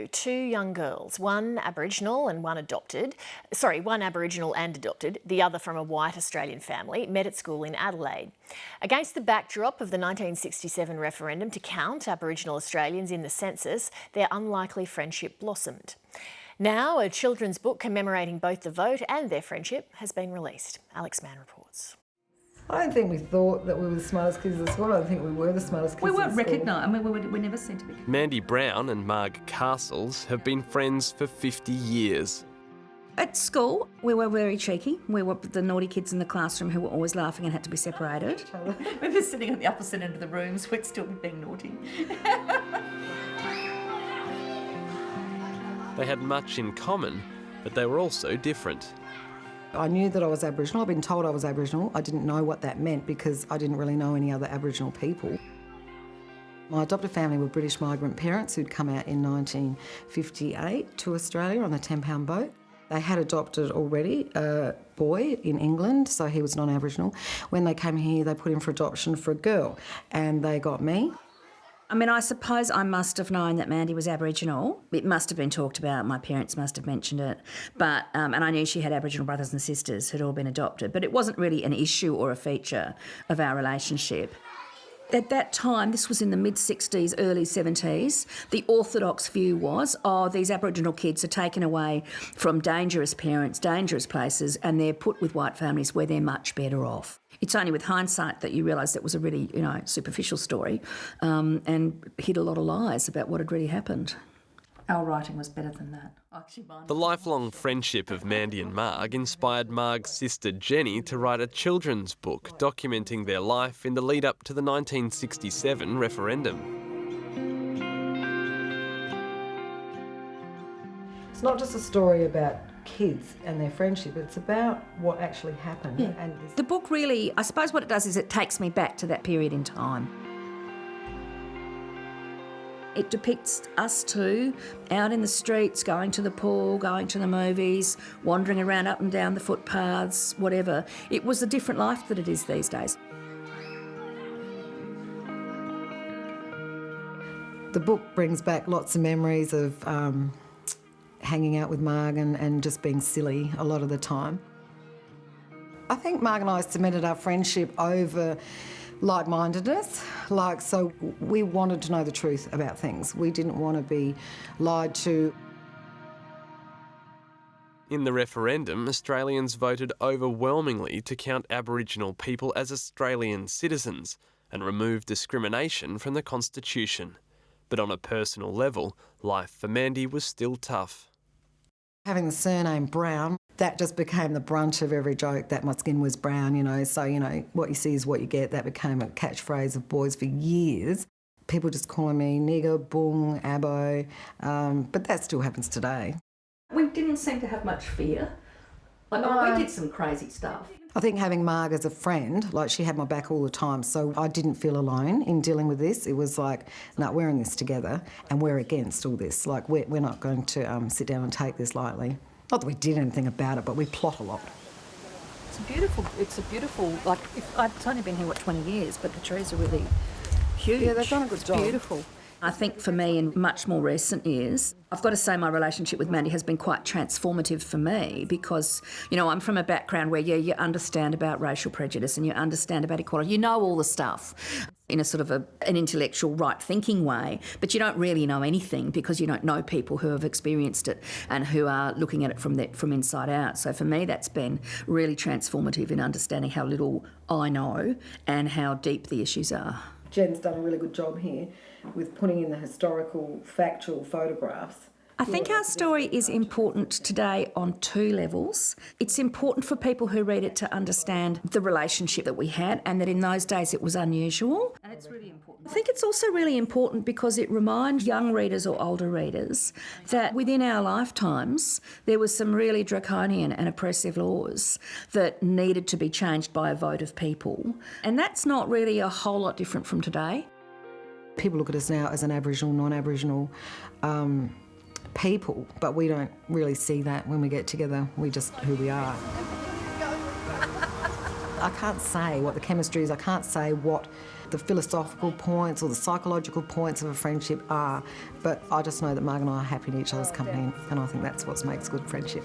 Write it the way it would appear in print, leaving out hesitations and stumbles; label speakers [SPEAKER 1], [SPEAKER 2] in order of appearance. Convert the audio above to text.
[SPEAKER 1] ago, two young girls, one Aboriginal and adopted, the other from a white Australian family, met at school in Adelaide. Against the backdrop of the 1967 referendum to count Aboriginal Australians in the census, their unlikely friendship blossomed. Now, a children's book commemorating both the vote and their friendship has been released. Alex Mann reports.
[SPEAKER 2] I don't think we thought that we were the smartest kids in the school. I don't think we were the smartest kids in the school.
[SPEAKER 3] We weren't recognised. I mean, we never seemed to be.
[SPEAKER 4] Mandy Brown and Marg Castles have been friends for 50 years.
[SPEAKER 3] At school, we were very cheeky. We were the naughty kids in the classroom who were always laughing and had to be separated. We were sitting at the opposite end of the rooms. We'd still be being naughty.
[SPEAKER 4] They had much in common, but they were also different.
[SPEAKER 2] I knew that I was Aboriginal. I'd been told I was Aboriginal. I didn't know what that meant because I didn't really know any other Aboriginal people. My adopted family were British migrant parents who'd come out in 1958 to Australia on a £10 boat. They had adopted already a boy in England, so he was non-Aboriginal. When they came here, they put in for adoption for a girl, and they got me.
[SPEAKER 3] I mean, I suppose I must have known that Mandy was Aboriginal. It must have been talked about. My parents must have mentioned it. But and I knew she had Aboriginal brothers and sisters who'd all been adopted. But it wasn't really an issue or a feature of our relationship. At that time, this was in the mid-60s, early 70s, the orthodox view was, these Aboriginal kids are taken away from dangerous parents, dangerous places, and they're put with white families where they're much better off. It's only with hindsight that you realise that was a really, superficial story and hid a lot of lies about what had really happened. Our writing was better than that.
[SPEAKER 4] The lifelong friendship of Mandy and Marg inspired Marg's sister Jenny to write a children's book documenting their life in the lead up to the 1967 referendum.
[SPEAKER 2] It's not just a story about kids and their friendship, it's about what actually happened.
[SPEAKER 3] Yeah.
[SPEAKER 2] And
[SPEAKER 3] the book really, I suppose what it does is it takes me back to that period in time. It depicts us two out in the streets, going to the pool, going to the movies, wandering around up and down the footpaths, whatever. It was a different life than it is these days.
[SPEAKER 2] the book brings back lots of memories of hanging out with Marg and just being silly a lot of the time. I think Marg and I cemented our friendship over like-mindedness. So we wanted to know the truth about things. We didn't want to be lied to.
[SPEAKER 4] In the referendum, Australians voted overwhelmingly to count Aboriginal people as Australian citizens and remove discrimination from the Constitution. But on a personal level, life for Mandy was still tough.
[SPEAKER 2] Having the surname Brown, that just became the brunt of every joke, that my skin was brown, you know. So, you know, what you see is what you get. That became a catchphrase of boys for years. People just calling me nigger, boong, abo, but that still happens today.
[SPEAKER 3] We didn't seem to have much fear. Like,
[SPEAKER 2] No.
[SPEAKER 3] we did some crazy stuff.
[SPEAKER 2] I think having Marg as a friend, like she had my back all the time, so I didn't feel alone in dealing with this. It was like, no, we're in this together and we're against all this. Like, we're not going to sit down and take this lightly. Not that we did anything about it, but we plot a lot.
[SPEAKER 3] It's a beautiful, like, I've only been here, 20 years, but the trees are really huge.
[SPEAKER 2] Yeah, they've done a good job.
[SPEAKER 3] It's beautiful. I think for me, in much more recent years, I've got to say my relationship with Mandy has been quite transformative for me because, you know, I'm from a background where, yeah, you understand about racial prejudice and you understand about equality. You know all the stuff in a sort of an intellectual, right-thinking way, but you don't really know anything because you don't know people who have experienced it and who are looking at it from inside out. So for me, that's been really transformative in understanding how little I know and how deep the issues are.
[SPEAKER 2] Jen's done a really good job here with putting in the historical, factual photographs.
[SPEAKER 3] I think our story is important today on two levels. It's important for people who read it to understand the relationship that we had and that in those days it was unusual. And it's really important. I think it's also really important because it reminds young readers or older readers that within our lifetimes there was some really draconian and oppressive laws that needed to be changed by a vote of people. And that's not really a whole lot different from today.
[SPEAKER 2] People look at us now as an Aboriginal, non-Aboriginal people, but we don't really see that when we get together. We're just who we are. I can't say what the chemistry is, I can't say what the philosophical points or the psychological points of a friendship are, but I just know that Marg and I are happy in each other's company, and I think that's what makes good friendship.